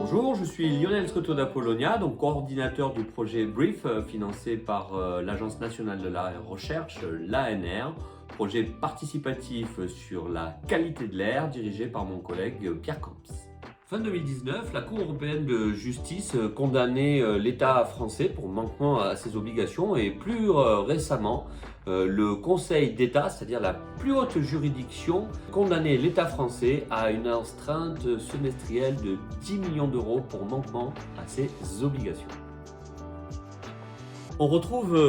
Bonjour, je suis Lionel Scotto d'Apollonia, donc coordinateur du projet BRIEF financé par l'Agence nationale de la recherche, l'ANR, projet participatif sur la qualité de l'air dirigé par mon collègue Pierre Camps. Fin 2019, la Cour européenne de justice condamnait l'État français pour manquement à ses obligations et plus récemment, le Conseil d'État, c'est-à-dire la plus haute juridiction, condamnait l'État français à une astreinte semestrielle de 10 millions d'euros pour manquement à ses obligations. On retrouve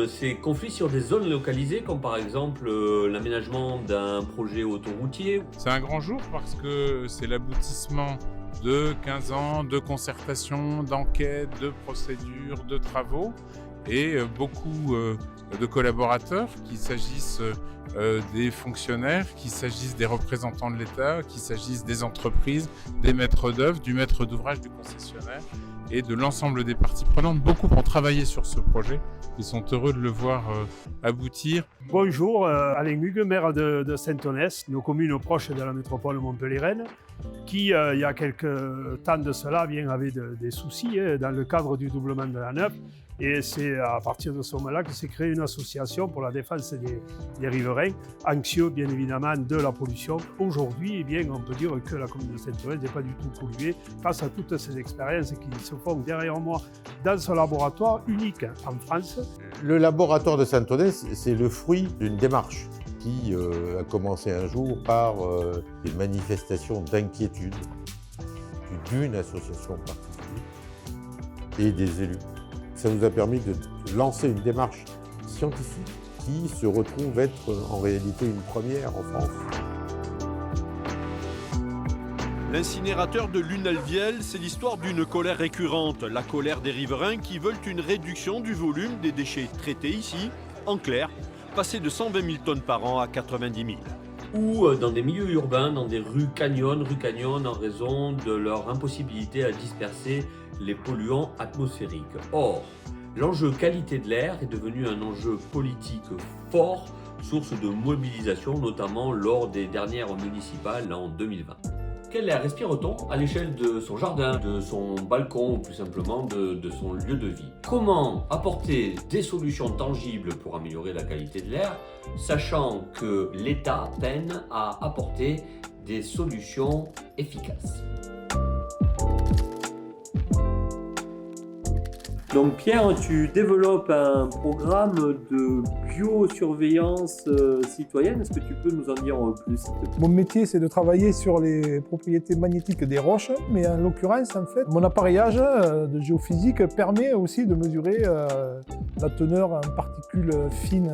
ces conflits sur des zones localisées, comme par exemple l'aménagement d'un projet autoroutier. C'est un grand jour parce que c'est l'aboutissement de 15 ans de concertation, d'enquête, de procédures, de travaux et beaucoup de collaborateurs, qu'il s'agisse des fonctionnaires, qu'il s'agisse des représentants de l'État, qu'il s'agisse des entreprises, des maîtres d'œuvre, du maître d'ouvrage, du concessionnaire et de l'ensemble des parties prenantes. Beaucoup ont travaillé sur ce projet. Ils sont heureux de le voir aboutir. Bonjour, Alain Hugues, maire de Saint-Onès, nos communes proches de la métropole montpelliéraine, qui, il y a quelques temps de cela, avait des soucis dans le cadre du doublement de la Neuve. Et c'est à partir de ce moment-là que s'est créée une association pour la défense des riverains, anxieux bien évidemment de la pollution. Aujourd'hui, on peut dire que la commune de Saint-Onès n'est pas du tout polluée face à toutes ces expériences qui se font derrière moi dans ce laboratoire unique en France. Le laboratoire de Saint-Onès, c'est le fruit d'une démarche qui a commencé un jour par des manifestations d'inquiétude d'une association particulière et des élus. Ça nous a permis de lancer une démarche scientifique qui se retrouve être en réalité une première en France. L'incinérateur de Lunalvielle, c'est l'histoire d'une colère récurrente, la colère des riverains qui veulent une réduction du volume des déchets traités ici, en clair, passer de 120 000 tonnes par an à 90 000. Ou dans des milieux urbains, dans des rues canyons en raison de leur impossibilité à disperser les polluants atmosphériques. Or, l'enjeu qualité de l'air est devenu un enjeu politique fort, source de mobilisation, notamment lors des dernières municipales en 2020. Quel air respire-t-on à l'échelle de son jardin, de son balcon ou plus simplement de son lieu de vie? Comment apporter des solutions tangibles pour améliorer la qualité de l'air, sachant que l'État peine à apporter des solutions efficaces? Donc Pierre, tu développes un programme de biosurveillance citoyenne. Est-ce que tu peux nous en dire plus, s'il te plaît? Mon métier, c'est de travailler sur les propriétés magnétiques des roches, mais en l'occurrence, en fait, mon appareillage de géophysique permet aussi de mesurer la teneur en particules fines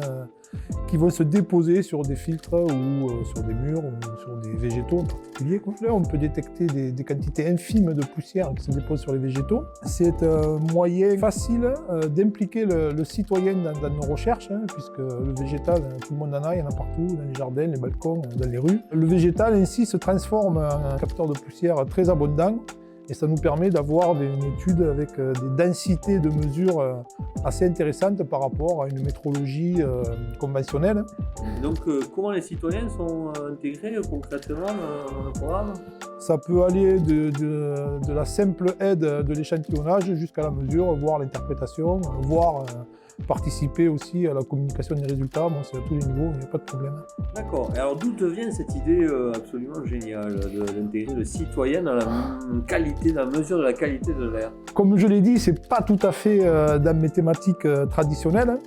qui vont se déposer sur des filtres ou sur des murs ou sur des végétaux en particulier. Là, on peut détecter des quantités infimes de poussière qui se déposent sur les végétaux. C'est un moyen facile d'impliquer le citoyen dans nos recherches, puisque le végétal, tout le monde en a, il y en a partout, dans les jardins, les balcons, dans les rues. Le végétal ainsi se transforme en un capteur de poussière très abondant. Et ça nous permet d'avoir une étude avec des densités de mesures assez intéressantes par rapport à une métrologie conventionnelle. Donc, comment les citoyens sont intégrés concrètement dans le programme? Ça peut aller de la simple aide de l'échantillonnage jusqu'à la mesure, voire l'interprétation, voire participer aussi à la communication des résultats. Moi, c'est à tous les niveaux, il n'y a pas de problème. D'accord. Et alors, d'où te vient cette idée absolument géniale d'intégrer le citoyen dans la mesure de la qualité de l'air? Comme je l'ai dit, c'est pas tout à fait dans mes thématiques traditionnelles.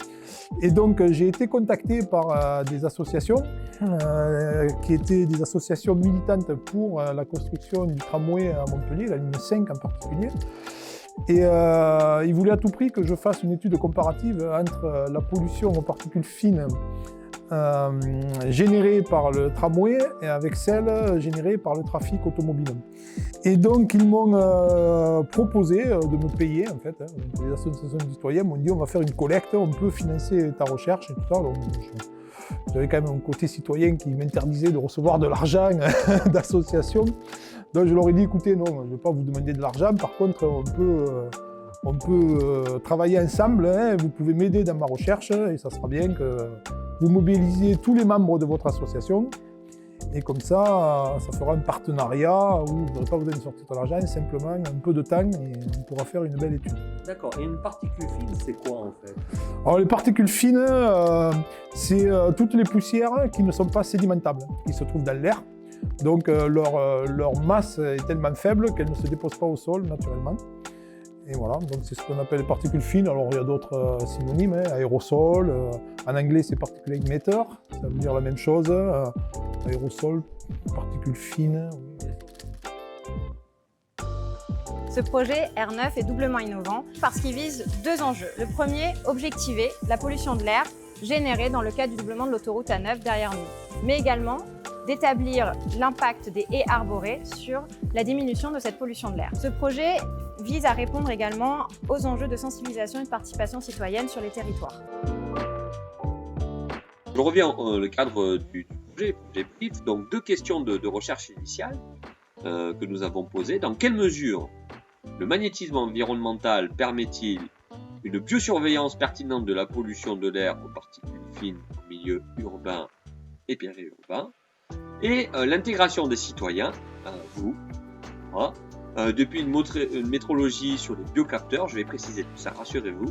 Et donc, j'ai été contacté par des associations qui étaient des associations militantes pour la construction du tramway à Montpellier, la ligne 5 en particulier. Et ils voulaient à tout prix que je fasse une étude comparative entre la pollution aux particules fines générée par le tramway et avec celle générée par le trafic automobile. Et donc ils m'ont proposé de me payer, en fait. Les associations de citoyens m'ont dit on va faire une collecte, on peut financer ta recherche et tout ça. Donc, j'avais quand même un côté citoyen qui m'interdisait de recevoir de l'argent d'associations. Donc je leur ai dit écoutez, non, je ne vais pas vous demander de l'argent, par contre on peut travailler ensemble, vous pouvez m'aider dans ma recherche et ça sera bien que vous mobilisiez tous les membres de votre association Et comme ça fera un partenariat où vous n'aurez pas besoin de sortir de l'argent, simplement un peu de temps et on pourra faire une belle étude. D'accord. Et une particule fine, c'est quoi en fait? Alors les particules fines, c'est toutes les poussières qui ne sont pas sédimentables, qui se trouvent dans l'air. Donc leur masse est tellement faible qu'elles ne se déposent pas au sol naturellement. Et voilà, donc c'est ce qu'on appelle les particules fines. Alors il y a d'autres synonymes, aérosol, en anglais c'est particulate matter, ça veut dire la même chose, aérosol, particules fines. Ce projet R9 est doublement innovant parce qu'il vise deux enjeux. Le premier, objectiver la pollution de l'air générée dans le cadre du doublement de l'autoroute A9 derrière nous, mais également d'établir l'impact des haies arborées sur la diminution de cette pollution de l'air. Ce projet vise à répondre également aux enjeux de sensibilisation et de participation citoyenne sur les territoires. Je reviens dans le cadre du projet BRIF. Donc, deux questions de recherche initiale que nous avons posées. Dans quelle mesure le magnétisme environnemental permet-il une biosurveillance pertinente de la pollution de l'air aux particules fines en milieu urbain et périurbain? Et l'intégration des citoyens, vous, depuis une métrologie sur les biocapteurs, je vais préciser tout ça, rassurez-vous,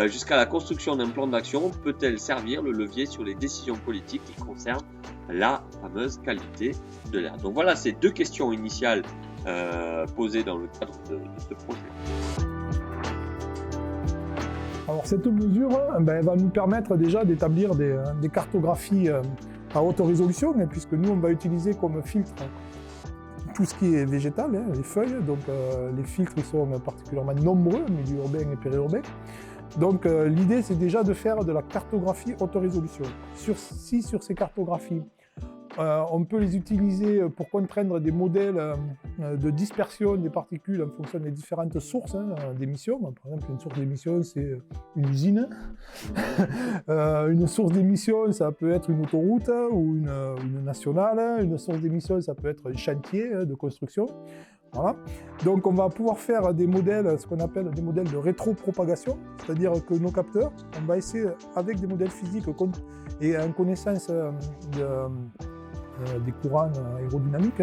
jusqu'à la construction d'un plan d'action, peut-elle servir le levier sur les décisions politiques qui concernent la fameuse qualité de l'air? Donc voilà ces deux questions initiales posées dans le cadre de ce projet. Alors cette mesure elle va nous permettre déjà d'établir des cartographies à haute résolution, puisque nous on va utiliser comme filtre tout ce qui est végétal, les feuilles, donc les filtres ils sont particulièrement nombreux, milieu urbain et périurbain. Donc l'idée c'est déjà de faire de la cartographie haute résolution. Si sur ces cartographies on peut les utiliser pour contraindre des modèles de dispersion des particules en fonction des différentes sources d'émissions. Par exemple, une source d'émission, c'est une usine. Une source d'émission, ça peut être une autoroute ou une nationale. Une source d'émission, ça peut être un chantier de construction. Voilà. Donc on va pouvoir faire des modèles, ce qu'on appelle des modèles de rétropropagation, c'est-à-dire que nos capteurs, on va essayer avec des modèles physiques et en connaissance des courants aérodynamiques,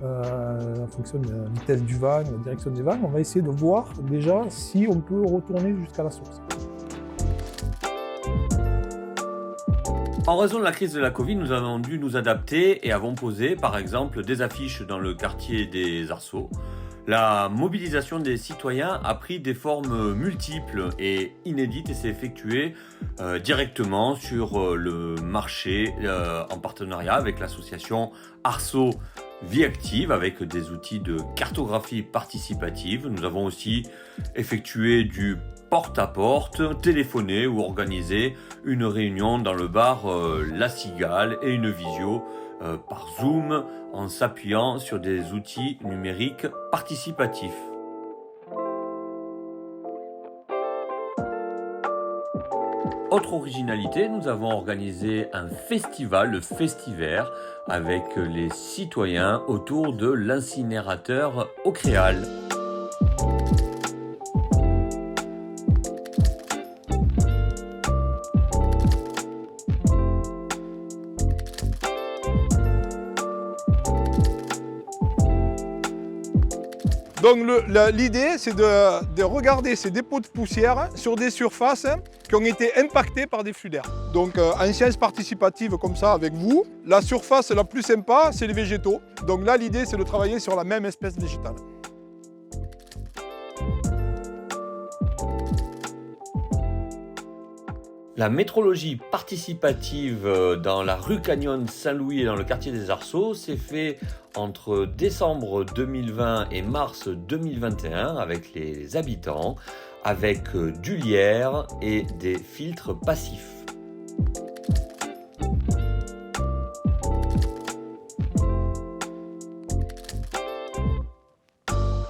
en fonction de la vitesse du vent, la direction des vents, on va essayer de voir déjà si on peut retourner jusqu'à la source. En raison de la crise de la Covid, nous avons dû nous adapter et avons posé, par exemple, des affiches dans le quartier des Arceaux. La mobilisation des citoyens a pris des formes multiples et inédites et s'est effectuée directement sur le marché en partenariat avec l'association Arceaux Vie Active avec des outils de cartographie participative. Nous avons aussi effectué du porte-à-porte, téléphoné ou organisé une réunion dans le bar La Cigale et une visio par Zoom en s'appuyant sur des outils numériques participatifs. Autre originalité, nous avons organisé un festival, le Festivert, avec les citoyens autour de l'incinérateur au Créal. Donc l'idée, c'est de regarder ces dépôts de poussière sur des surfaces qui ont été impactées par des flux d'air. Donc en sciences participatives comme ça avec vous, la surface la plus sympa, c'est les végétaux. Donc là, l'idée, c'est de travailler sur la même espèce végétale. La métrologie participative dans la rue Canyon Saint-Louis et dans le quartier des Arceaux s'est fait entre décembre 2020 et mars 2021 avec les habitants, avec du lierre et des filtres passifs.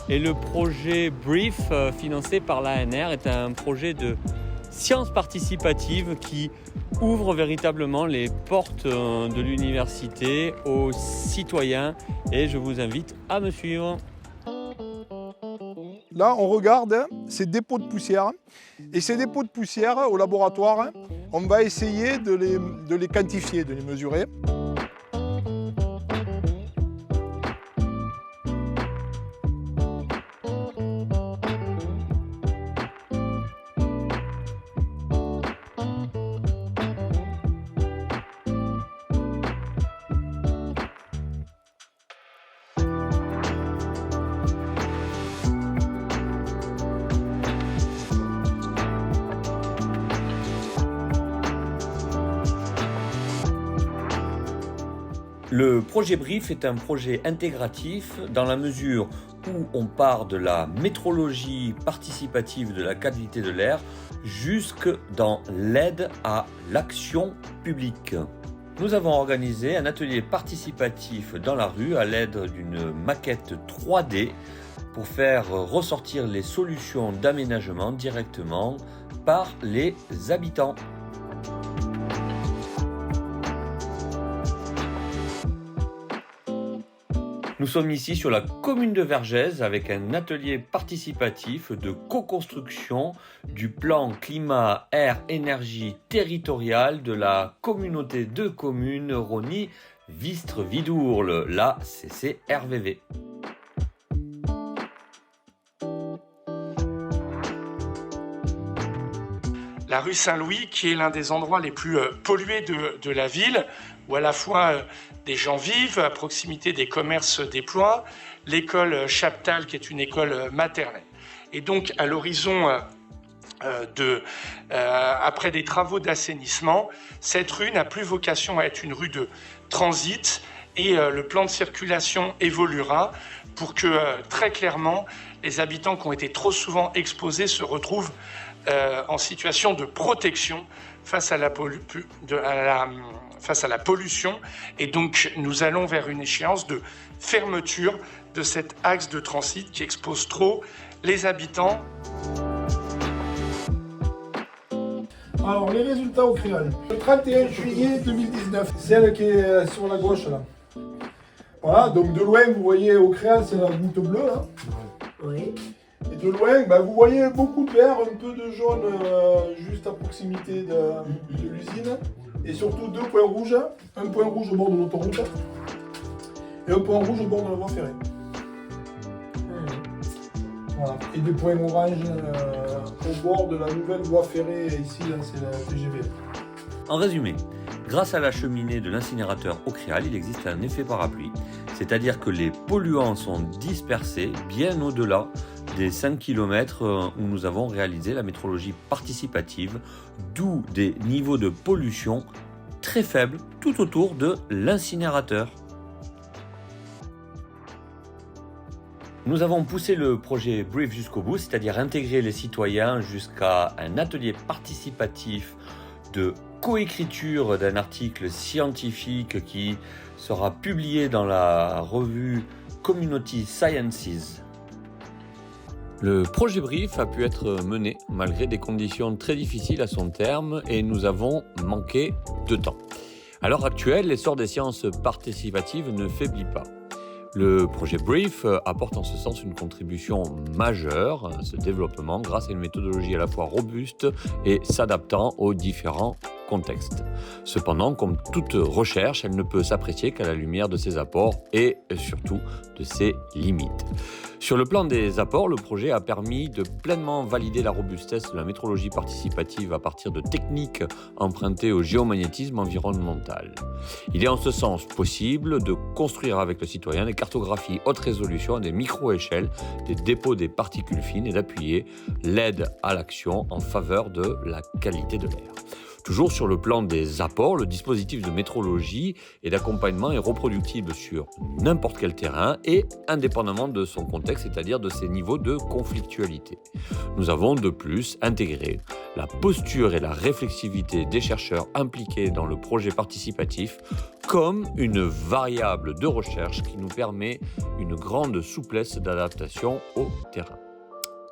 Et le projet BRIF, financé par l'ANR, est un projet de science participative qui ouvre véritablement les portes de l'université aux citoyens et je vous invite à me suivre. Là, on regarde ces dépôts de poussière et ces dépôts de poussière au laboratoire, on va essayer de les quantifier, de les mesurer. Le projet BRIF est un projet intégratif dans la mesure où on part de la métrologie participative de la qualité de l'air jusque dans l'aide à l'action publique. Nous avons organisé un atelier participatif dans la rue à l'aide d'une maquette 3D pour faire ressortir les solutions d'aménagement directement par les habitants. Nous sommes ici sur la commune de Vergès avec un atelier participatif de co-construction du plan climat-air-énergie territorial de la communauté de communes Rosny-Vistre-Vidourle, la CCRVV. La rue Saint-Louis, qui est l'un des endroits les plus pollués de la ville, où à la fois des gens vivent, à proximité des commerces se déploient, l'école Chaptal, qui est une école maternelle. Et donc, à l'horizon après des travaux d'assainissement, cette rue n'a plus vocation à être une rue de transit et le plan de circulation évoluera pour que, très clairement, les habitants qui ont été trop souvent exposés se retrouvent en situation de protection face à la pollution. Et donc, nous allons vers une échéance de fermeture de cet axe de transit qui expose trop les habitants. Alors, les résultats au CREAL. Le 31 juillet 2019, celle qui est sur la gauche, là. Voilà, donc de loin, vous voyez au CREAL, c'est la goutte bleue, là. Oui. Et de loin, vous voyez beaucoup de vert, un peu de jaune juste à proximité de l'usine. Et surtout 2 points rouges. Un point rouge au bord de l'autoroute et un point rouge au bord de la voie ferrée. Voilà. Et 2 points orange au bord de la nouvelle voie ferrée, ici, là, c'est la TGV. En résumé, grâce à la cheminée de l'incinérateur au CREAL, il existe un effet parapluie, c'est-à-dire que les polluants sont dispersés bien au-delà des 5 km où nous avons réalisé la métrologie participative, d'où des niveaux de pollution très faibles tout autour de l'incinérateur. Nous avons poussé le projet BRIF jusqu'au bout, c'est-à-dire intégrer les citoyens jusqu'à un atelier participatif de coécriture d'un article scientifique qui sera publié dans la revue Community Sciences. Le projet BRIF a pu être mené malgré des conditions très difficiles à son terme et nous avons manqué de temps. À l'heure actuelle, l'essor des sciences participatives ne faiblit pas. Le projet BRIF apporte en ce sens une contribution majeure à ce développement grâce à une méthodologie à la fois robuste et s'adaptant aux différents contextes. Cependant, comme toute recherche, elle ne peut s'apprécier qu'à la lumière de ses apports et surtout de ses limites. Sur le plan des apports, le projet a permis de pleinement valider la robustesse de la métrologie participative à partir de techniques empruntées au géomagnétisme environnemental. Il est en ce sens possible de construire avec le citoyen des cartographies haute résolution à des micro-échelles des dépôts des particules fines et d'appuyer l'aide à l'action en faveur de la qualité de l'air. Toujours sur le plan des apports, le dispositif de métrologie et d'accompagnement est reproductible sur n'importe quel terrain et indépendamment de son contexte, c'est-à-dire de ses niveaux de conflictualité. Nous avons de plus intégré la posture et la réflexivité des chercheurs impliqués dans le projet participatif comme une variable de recherche qui nous permet une grande souplesse d'adaptation au terrain.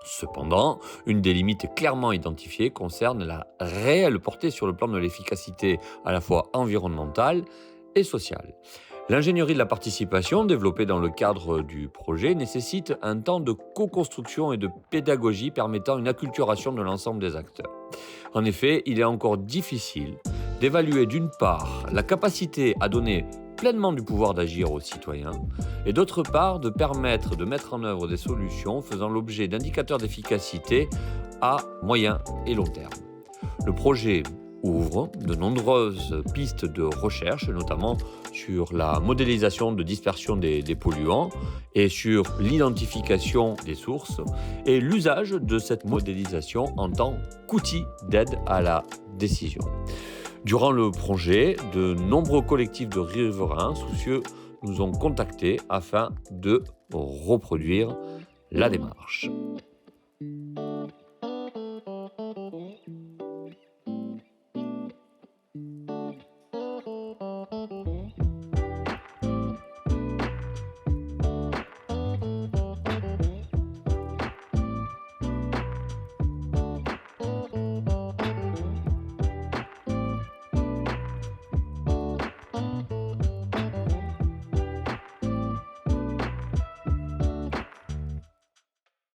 Cependant, une des limites clairement identifiées concerne la réelle portée sur le plan de l'efficacité à la fois environnementale et sociale. L'ingénierie de la participation, développée dans le cadre du projet, nécessite un temps de co-construction et de pédagogie permettant une acculturation de l'ensemble des acteurs. En effet, il est encore difficile d'évaluer d'une part la capacité à donner pleinement du pouvoir d'agir aux citoyens et d'autre part de permettre de mettre en œuvre des solutions faisant l'objet d'indicateurs d'efficacité à moyen et long terme. Le projet ouvre de nombreuses pistes de recherche, notamment sur la modélisation de dispersion des polluants et sur l'identification des sources et l'usage de cette modélisation en tant qu'outil d'aide à la décision. Durant le projet, de nombreux collectifs de riverains soucieux nous ont contactés afin de reproduire la démarche.